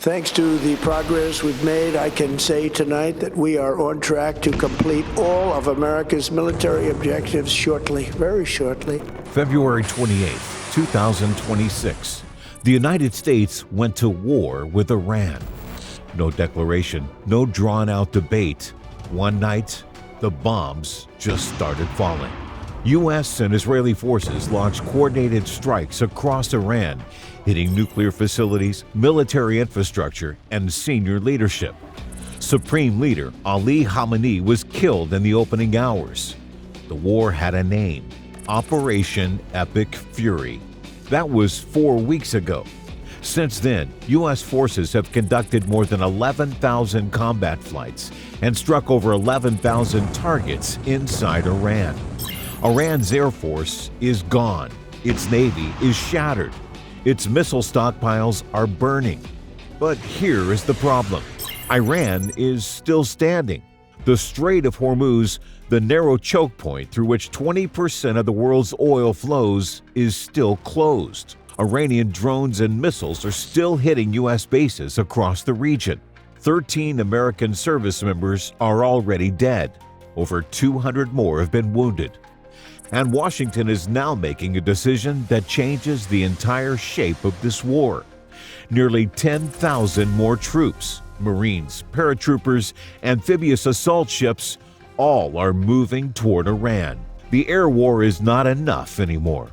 Thanks to the progress we've made, I can say tonight that we are on track to complete all of America's military objectives shortly, very shortly. February 28, 2026. The United States went to war with Iran. No declaration, no drawn-out debate. One night, the bombs just started falling. U.S. and Israeli forces launched coordinated strikes across Iran, hitting nuclear facilities, military infrastructure, and senior leadership. Supreme Leader Ali Khamenei was killed in the opening hours. The war had a name: Operation Epic Fury. That was 4 weeks ago. Since then, U.S. forces have conducted more than 11,000 combat flights and struck over 11,000 targets inside Iran. Iran's Air Force is gone. Its Navy is shattered. Its missile stockpiles are burning. But here is the problem. Iran is still standing. The Strait of Hormuz, the narrow choke point through which 20% of the world's oil flows, is still closed. Iranian drones and missiles are still hitting U.S. bases across the region. 13 American service members are already dead. Over 200 more have been wounded. And Washington is now making a decision that changes the entire shape of this war. Nearly 10,000 more troops, Marines, paratroopers, amphibious assault ships, all are moving toward Iran. The air war is not enough anymore.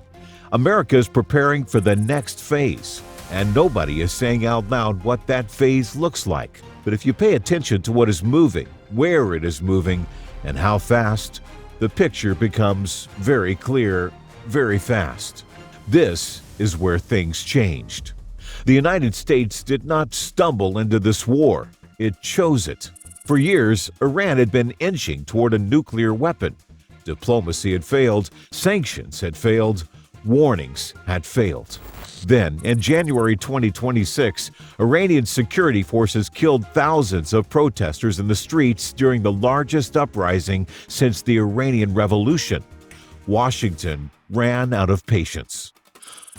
America is preparing for the next phase, and nobody is saying out loud what that phase looks like. But if you pay attention to what is moving, where it is moving, and how fast, the picture becomes very clear, very fast. This is where things changed. The United States did not stumble into this war. It chose it. For years, Iran had been inching toward a nuclear weapon. Diplomacy had failed, sanctions had failed, warnings had failed. Then, in January 2026, Iranian security forces killed thousands of protesters in the streets during the largest uprising since the Iranian Revolution. Washington ran out of patience.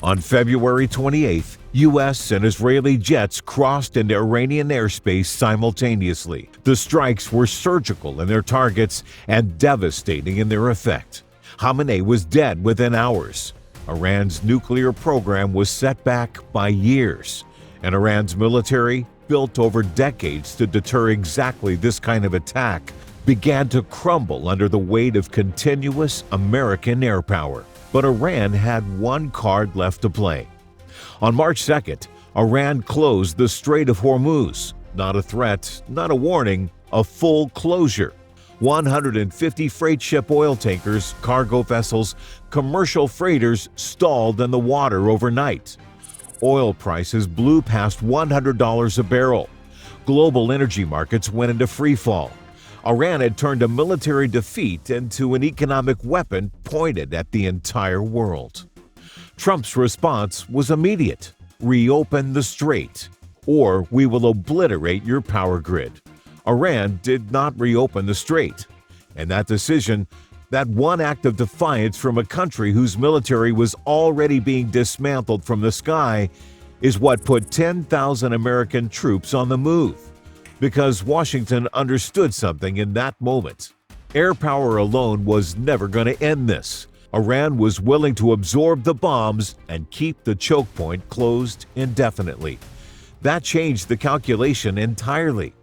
On February 28th, U.S. and Israeli jets crossed into Iranian airspace simultaneously. The strikes were surgical in their targets and devastating in their effect. Khamenei was dead within hours. Iran's nuclear program was set back by years, and Iran's military, built over decades to deter exactly this kind of attack, began to crumble under the weight of continuous American air power. But Iran had one card left to play. On March 2nd, Iran closed the Strait of Hormuz. Not a threat, not a warning, a full closure. 150 freight ship oil tankers, cargo vessels, commercial freighters stalled in the water overnight. Oil prices blew past $100 a barrel. Global energy markets went into freefall. Iran had turned a military defeat into an economic weapon pointed at the entire world. Trump's response was immediate: reopen the strait, or we will obliterate your power grid. Iran did not reopen the strait, and that decision, that one act of defiance from a country whose military was already being dismantled from the sky, is what put 10,000 American troops on the move. Because Washington understood something in that moment. Air power alone was never going to end this. Iran was willing to absorb the bombs and keep the choke point closed indefinitely. That changed the calculation entirely.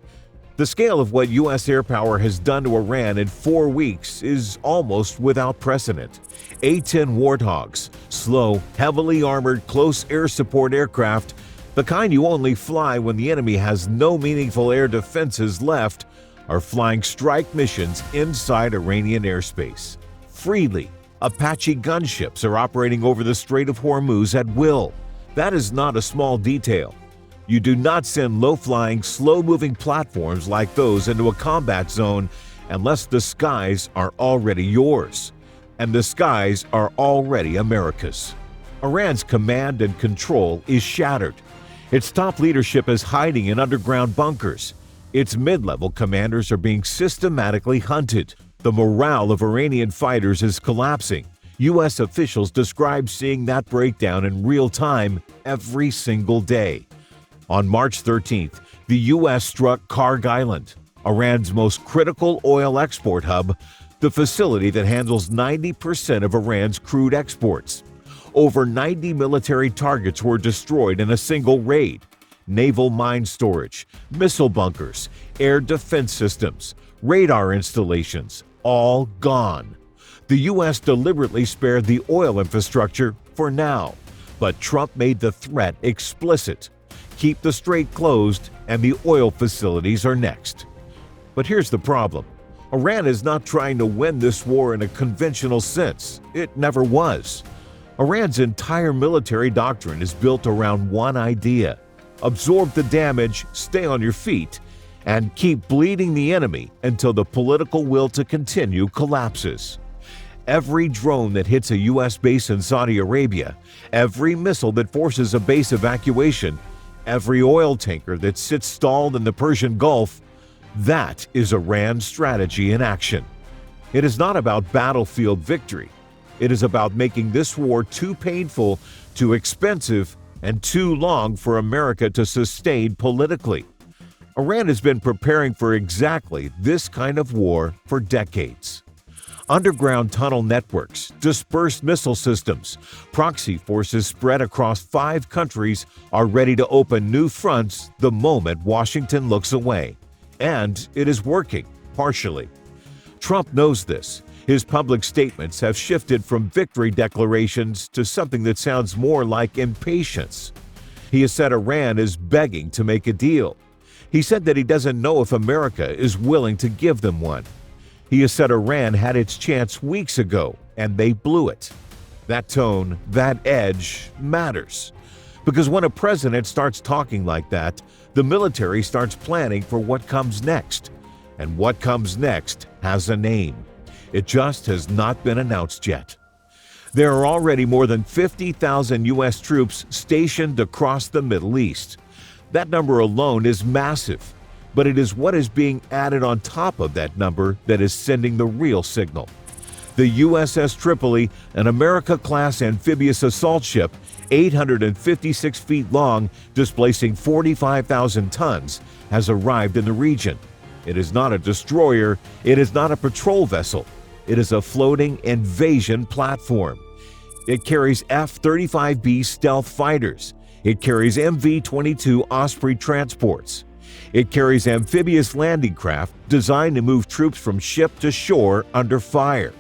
The scale of what U.S. air power has done to Iran in 4 weeks is almost without precedent. A-10 Warthogs, slow, heavily armored close air support aircraft, the kind you only fly when the enemy has no meaningful air defenses left, are flying strike missions inside Iranian airspace. Freely, Apache gunships are operating over the Strait of Hormuz at will. That is not a small detail. You do not send low-flying, slow-moving platforms like those into a combat zone unless the skies are already yours. And the skies are already America's. Iran's command and control is shattered. Its top leadership is hiding in underground bunkers. Its mid-level commanders are being systematically hunted. The morale of Iranian fighters is collapsing. U.S. officials describe seeing that breakdown in real time every single day. On March 13th, the U.S. struck Kharg Island, Iran's most critical oil export hub, the facility that handles 90% of Iran's crude exports. Over 90 military targets were destroyed in a single raid. Naval mine storage, missile bunkers, air defense systems, radar installations, all gone. The U.S. deliberately spared the oil infrastructure for now, but Trump made the threat explicit. Keep the strait closed and the oil facilities are next. But here's the problem. Iran is not trying to win this war in a conventional sense. It never was. Iran's entire military doctrine is built around one idea: absorb the damage, stay on your feet, and keep bleeding the enemy until the political will to continue collapses. Every drone that hits a U.S. base in Saudi Arabia, every missile that forces a base evacuation, every oil tanker that sits stalled in the Persian Gulf, that is Iran's strategy in action. It is not about battlefield victory. It is about making this war too painful, too expensive, and too long for America to sustain politically. Iran has been preparing for exactly this kind of war for decades. Underground tunnel networks, dispersed missile systems, proxy forces spread across 5 countries are ready to open new fronts the moment Washington looks away. And it is working, partially. Trump knows this. His public statements have shifted from victory declarations to something that sounds more like impatience. He has said Iran is begging to make a deal. He said that he doesn't know if America is willing to give them one. He has said Iran had its chance weeks ago and they blew it. That tone, that edge matters. Because when a president starts talking like that, the military starts planning for what comes next. And what comes next has a name. It just has not been announced yet. There are already more than 50,000 U.S. troops stationed across the Middle East. That number alone is massive, but it is what is being added on top of that number that is sending the real signal. The USS Tripoli, an America-class amphibious assault ship, 856 feet long, displacing 45,000 tons, has arrived in the region. It is not a destroyer, it is not a patrol vessel. It is a floating invasion platform. It carries F-35B stealth fighters. It carries MV-22 Osprey transports. It carries amphibious landing craft designed to move troops from ship to shore under fire.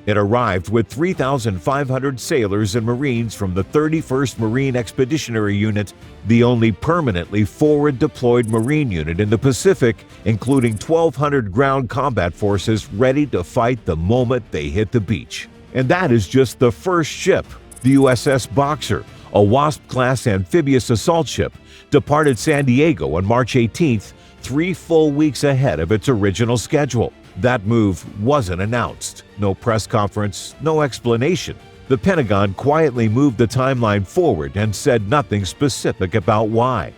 It arrived with 3,500 sailors and Marines from the 31st Marine Expeditionary Unit, the only permanently forward-deployed Marine unit in the Pacific, including 1,200 ground combat forces ready to fight the moment they hit the beach. And that is just the first ship. The USS Boxer, a Wasp-class amphibious assault ship, departed San Diego on March 18th, 3 full weeks ahead of its original schedule. That move wasn't announced. No press conference, no explanation. The Pentagon quietly moved the timeline forward and said nothing specific about why.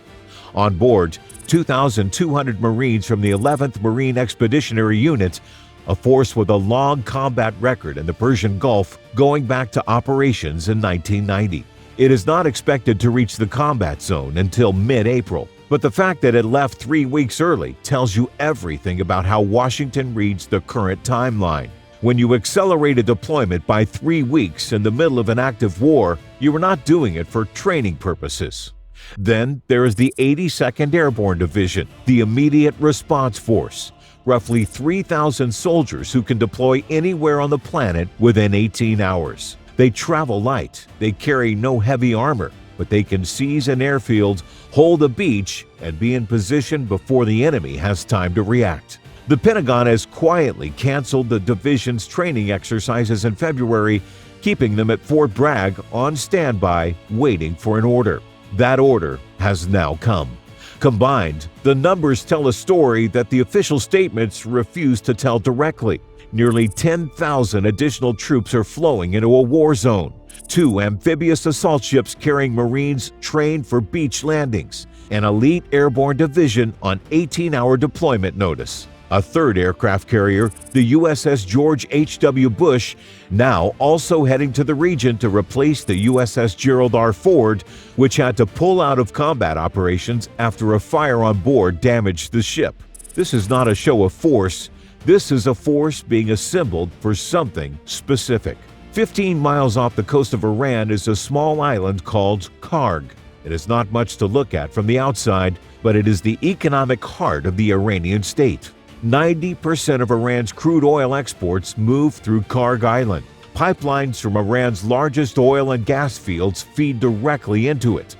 On board, 2,200 Marines from the 11th Marine Expeditionary Unit, a force with a long combat record in the Persian Gulf going back to operations in 1990. It is not expected to reach the combat zone until mid-April. But the fact that it left 3 weeks early tells you everything about how Washington reads the current timeline. When you accelerate a deployment by 3 weeks in the middle of an active war, you are not doing it for training purposes. Then there is the 82nd Airborne Division, the Immediate Response Force, roughly 3,000 soldiers who can deploy anywhere on the planet within 18 hours. They travel light, they carry no heavy armor, but they can seize an airfield, hold a beach, and be in position before the enemy has time to react. The Pentagon has quietly canceled the division's training exercises in February, keeping them at Fort Bragg on standby, waiting for an order. That order has now come. Combined, the numbers tell a story that the official statements refuse to tell directly. Nearly 10,000 additional troops are flowing into a war zone. 2 amphibious assault ships carrying Marines trained for beach landings. An elite airborne division on 18-hour deployment notice. A third aircraft carrier, the USS George H.W. Bush, now also heading to the region to replace the USS Gerald R. Ford, which had to pull out of combat operations after a fire on board damaged the ship. This is not a show of force. This is a force being assembled for something specific. 15 miles off the coast of Iran is a small island called Kharg. It is not much to look at from the outside, but it is the economic heart of the Iranian state. 90% of Iran's crude oil exports move through Kharg Island. Pipelines from Iran's largest oil and gas fields feed directly into it.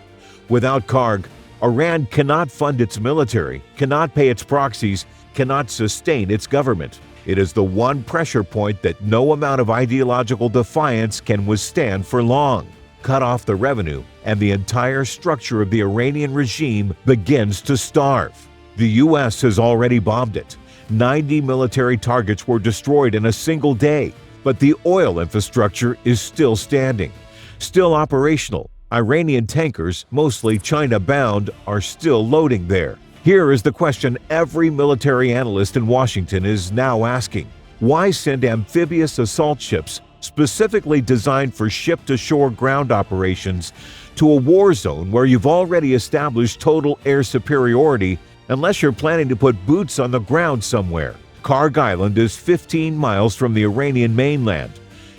Without Kharg, Iran cannot fund its military, cannot pay its proxies, cannot sustain its government. It is the one pressure point that no amount of ideological defiance can withstand for long. Cut off the revenue, and the entire structure of the Iranian regime begins to starve. The U.S. has already bombed it. 90 military targets were destroyed in a single day, but the oil infrastructure is still standing, still operational. Iranian tankers, mostly China-bound, are still loading there. Here is the question every military analyst in Washington is now asking. Why send amphibious assault ships, specifically designed for ship-to-shore ground operations, to a war zone where you've already established total air superiority, unless you're planning to put boots on the ground somewhere? Kharg Island is 15 miles from the Iranian mainland.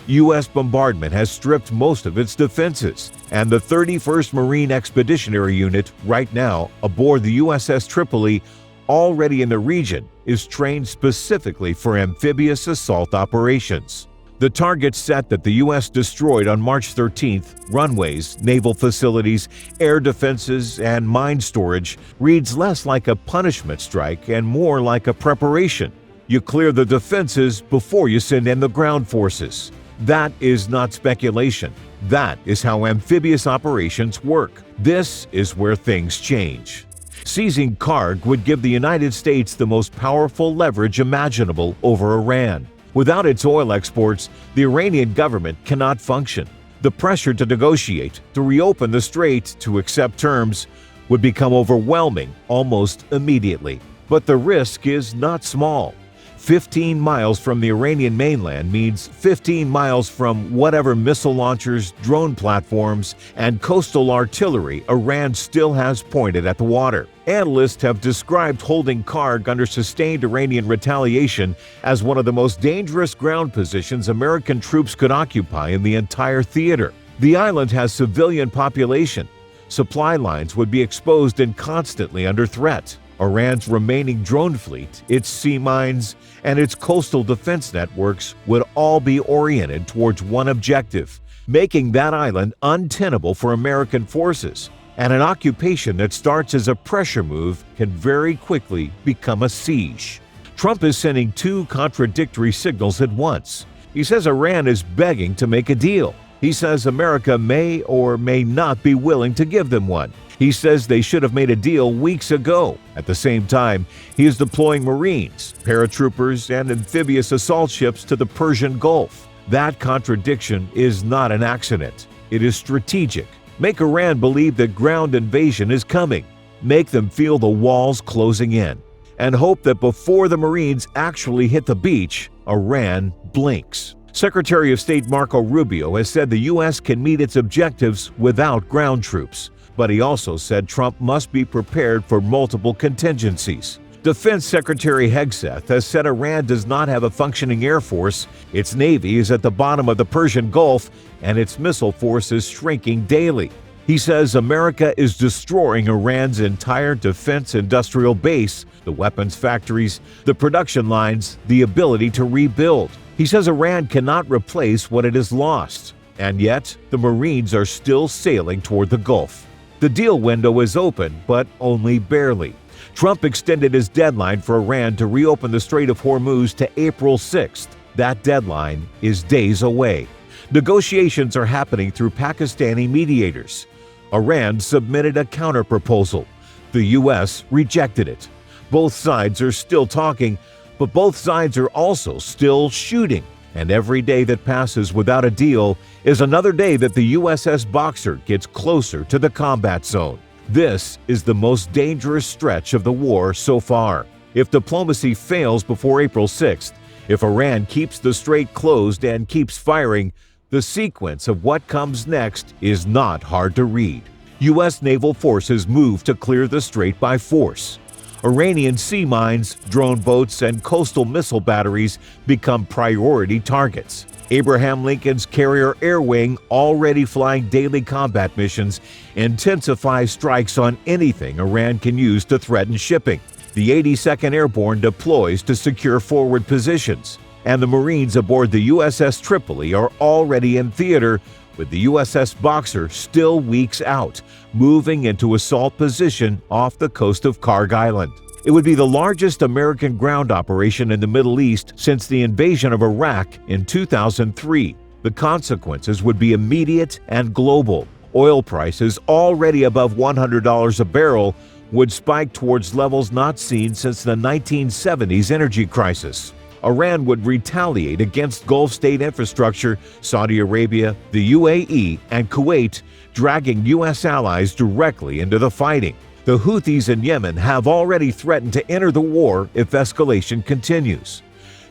U.S. bombardment has stripped most of its defenses, and the 31st Marine Expeditionary Unit, right now aboard the USS Tripoli, already in the region, is trained specifically for amphibious assault operations. The targets set that the U.S. destroyed on March 13th, runways, naval facilities, air defenses, and mine storage, reads less like a punishment strike and more like a preparation. You clear the defenses before you send in the ground forces. That is not speculation. That is how amphibious operations work. This is where things change. Seizing Kharg would give the United States the most powerful leverage imaginable over Iran. Without its oil exports, the Iranian government cannot function. The pressure to negotiate, to reopen the strait, to accept terms, would become overwhelming almost immediately. But the risk is not small. 15 miles from the Iranian mainland means 15 miles from whatever missile launchers, drone platforms, and coastal artillery Iran still has pointed at the water. Analysts have described holding Kharg under sustained Iranian retaliation as one of the most dangerous ground positions American troops could occupy in the entire theater. The island has civilian population. Supply lines would be exposed and constantly under threat. Iran's remaining drone fleet, its sea mines, and its coastal defense networks would all be oriented towards one objective: making that island untenable for American forces. And an occupation that starts as a pressure move can very quickly become a siege. Trump is sending two contradictory signals at once. He says Iran is begging to make a deal. He says America may or may not be willing to give them one. He says they should have made a deal weeks ago. At the same time, he is deploying Marines, paratroopers, and amphibious assault ships to the Persian Gulf. That contradiction is not an accident. It is strategic. Make Iran believe that ground invasion is coming. Make them feel the walls closing in. And hope that before the Marines actually hit the beach, Iran blinks. Secretary of State Marco Rubio has said the U.S. can meet its objectives without ground troops. But he also said Trump must be prepared for multiple contingencies. Defense Secretary Hegseth has said Iran does not have a functioning air force, its navy is at the bottom of the Persian Gulf, and its missile force is shrinking daily. He says America is destroying Iran's entire defense industrial base, the weapons factories, the production lines, the ability to rebuild. He says Iran cannot replace what it has lost, and yet the Marines are still sailing toward the Gulf. The deal window is open, but only barely. Trump extended his deadline for Iran to reopen the Strait of Hormuz to April 6th. That deadline is days away. Negotiations are happening through Pakistani mediators. Iran submitted a counterproposal. The U.S. rejected it. Both sides are still talking, but both sides are also still shooting. And every day that passes without a deal is another day that the USS Boxer gets closer to the combat zone. This is the most dangerous stretch of the war so far. If diplomacy fails before April 6th, if Iran keeps the strait closed and keeps firing, the sequence of what comes next is not hard to read. U.S. naval forces move to clear the strait by force. Iranian sea mines, drone boats, and coastal missile batteries become priority targets. Abraham Lincoln's Carrier Air Wing, already flying daily combat missions, intensifies strikes on anything Iran can use to threaten shipping. The 82nd Airborne deploys to secure forward positions, and the Marines aboard the USS Tripoli are already in theater, with the USS Boxer still weeks out, moving into assault position off the coast of Kharg Island. It would be the largest American ground operation in the Middle East since the invasion of Iraq in 2003. The consequences would be immediate and global. Oil prices, already above $100 a barrel, would spike towards levels not seen since the 1970s energy crisis. Iran would retaliate against Gulf state infrastructure, Saudi Arabia, the UAE, and Kuwait, dragging U.S. allies directly into the fighting. The Houthis in Yemen have already threatened to enter the war if escalation continues.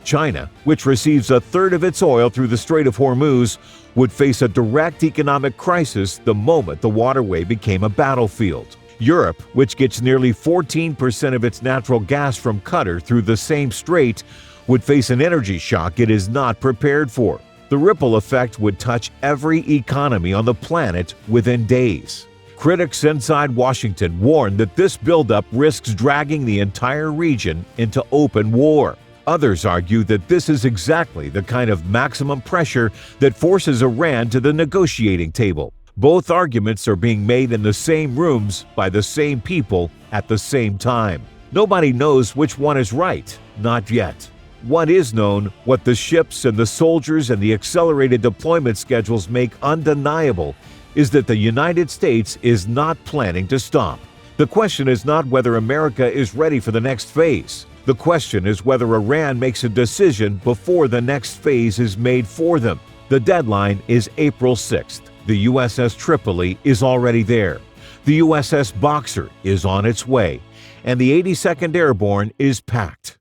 China, which receives a third of its oil through the Strait of Hormuz, would face a direct economic crisis the moment the waterway became a battlefield. Europe, which gets nearly 14% of its natural gas from Qatar through the same strait, would face an energy shock it is not prepared for. The ripple effect would touch every economy on the planet within days. Critics inside Washington warn that this buildup risks dragging the entire region into open war. Others argue that this is exactly the kind of maximum pressure that forces Iran to the negotiating table. Both arguments are being made in the same rooms by the same people at the same time. Nobody knows which one is right, not yet. What is known, what the ships and the soldiers and the accelerated deployment schedules make undeniable, is that the United States is not planning to stop. The question is not whether America is ready for the next phase. The question is whether Iran makes a decision before the next phase is made for them. The deadline is April 6th. The USS Tripoli is already there. The USS Boxer is on its way. And the 82nd Airborne is packed.